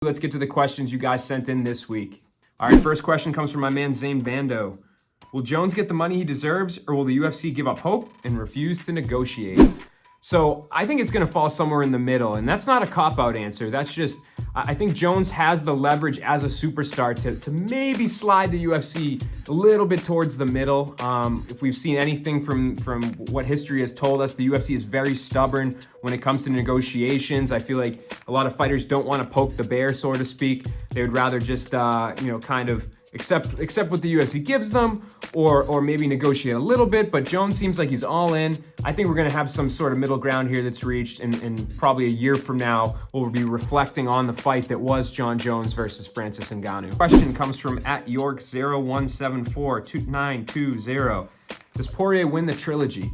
Let's get to the questions you guys sent in this week. All right, first question comes from my man Zane Bando. Will Jones get the money he deserves, or will the UFC give up hope and refuse to negotiate? So I think it's going to fall somewhere in the middle, and that's not a cop-out answer. That's just, I think Jones has the leverage as a superstar to maybe slide the UFC a little bit towards the middle. If we've seen anything from what history has told us, the UFC is very stubborn when it comes to negotiations. I feel like a lot of fighters don't want to poke the bear, so to speak. They would rather just, kind of accept what the UFC gives them, or maybe negotiate a little bit. But Jones seems like he's all in. I think we're going to have some sort of middle ground here that's reached, and probably a year from now, we'll be reflecting on the fight that was Jon Jones versus Francis Ngannou. Question comes from @York01742920. Does Poirier win the trilogy?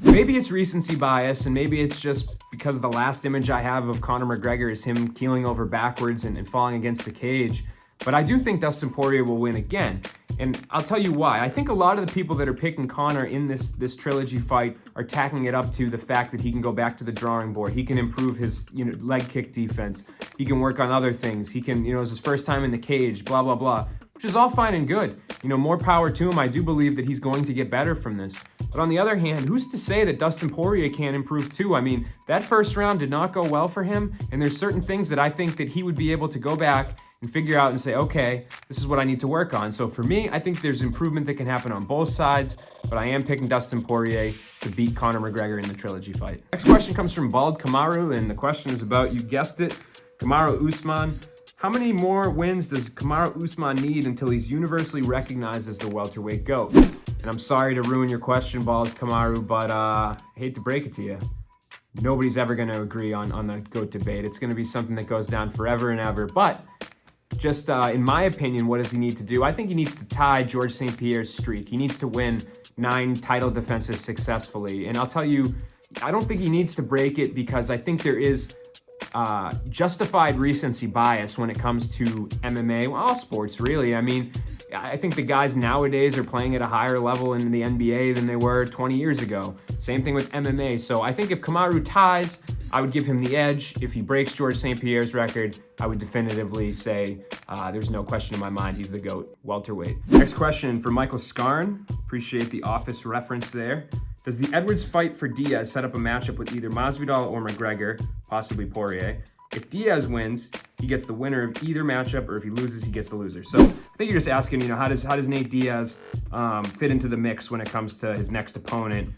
Maybe it's recency bias, and maybe it's just because the last image I have of Conor McGregor is him keeling over backwards and falling against the cage. But I do think Dustin Poirier will win again. And I'll tell you why. I think a lot of the people that are picking Conor in this trilogy fight are tacking it up to the fact that he can go back to the drawing board. He can improve his leg kick defense. He can work on other things. He can, it's his first time in the cage, blah, blah, blah, which is all fine and good. More power to him. I do believe that he's going to get better from this. But on the other hand, who's to say that Dustin Poirier can't improve too? I mean, that first round did not go well for him, and there's certain things that I think that he would be able to go back and figure out and say, okay, this is what I need to work on. So for me, I think there's improvement that can happen on both sides, but I am picking Dustin Poirier to beat Conor McGregor in the trilogy fight. Next question comes from Bald Kamaru, and the question is about, you guessed it, Kamaru Usman. How many more wins does Kamaru Usman need until he's universally recognized as the welterweight GOAT? And I'm sorry to ruin your question, Bald Kamaru, but hate to break it to you. Nobody's ever going to agree on the GOAT debate. It's going to be something that goes down forever and ever. But just in my opinion, what does he need to do? I think he needs to tie George St. Pierre's streak. He needs to win 9 title defenses successfully. And I'll tell you, I don't think he needs to break it, because I think there is justified recency bias when it comes to MMA, well, all sports really. I mean, I think the guys nowadays are playing at a higher level in the NBA than they were 20 years ago. Same thing with MMA. So I think if Kamaru ties, I would give him the edge. If he breaks George St. Pierre's record, I would definitively say there's no question in my mind he's the GOAT welterweight. Next question for Michael Scarn. Appreciate the Office reference there. Does the Edwards fight for Diaz set up a matchup with either Masvidal or McGregor, possibly Poirier? If Diaz wins, he gets the winner of either matchup, or if he loses, he gets the loser. So I think you're just asking, how does Nate Diaz fit into the mix when it comes to his next opponent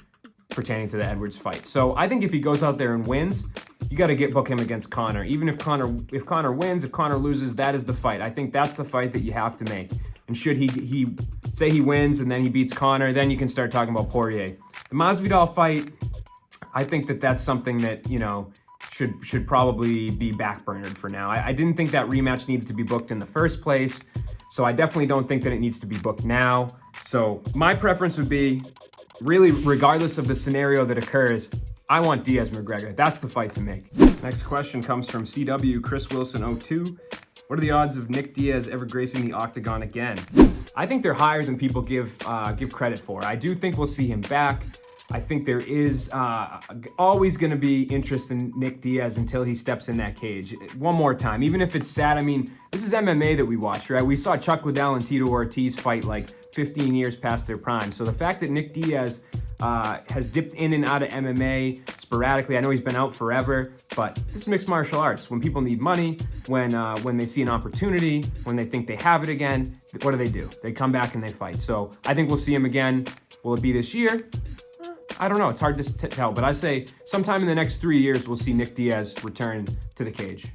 pertaining to the Edwards fight? So I think if he goes out there and wins, you got to book him against Conor. Even if Conor wins, if Conor loses, that is the fight. I think that's the fight that you have to make. And should he say he wins and then he beats Conor, then you can start talking about Poirier. The Masvidal fight, I think that's something that, should probably be backburnered for now. I didn't think that rematch needed to be booked in the first place, so I definitely don't think that it needs to be booked now. So my preference would be, really, regardless of the scenario that occurs, I want Diaz-McGregor. That's the fight to make. Next question comes from CW Chris Wilson 02. What are the odds of Nick Diaz ever gracing the octagon again? I think they're higher than people give credit for. I do think we'll see him back. I think there is always going to be interest in Nick Diaz until he steps in that cage. One more time, even if it's sad. I mean, this is MMA that we watched, right? We saw Chuck Liddell and Tito Ortiz fight like 15 years past their prime. So the fact that Nick Diaz has dipped in and out of MMA sporadically, I know he's been out forever, but this is mixed martial arts. When people need money, when they see an opportunity, when they think they have it again, what do? They come back and they fight. So I think we'll see him again. Will it be this year? I don't know. It's hard to tell, but I say sometime in the next 3 years, we'll see Nick Diaz return to the cage.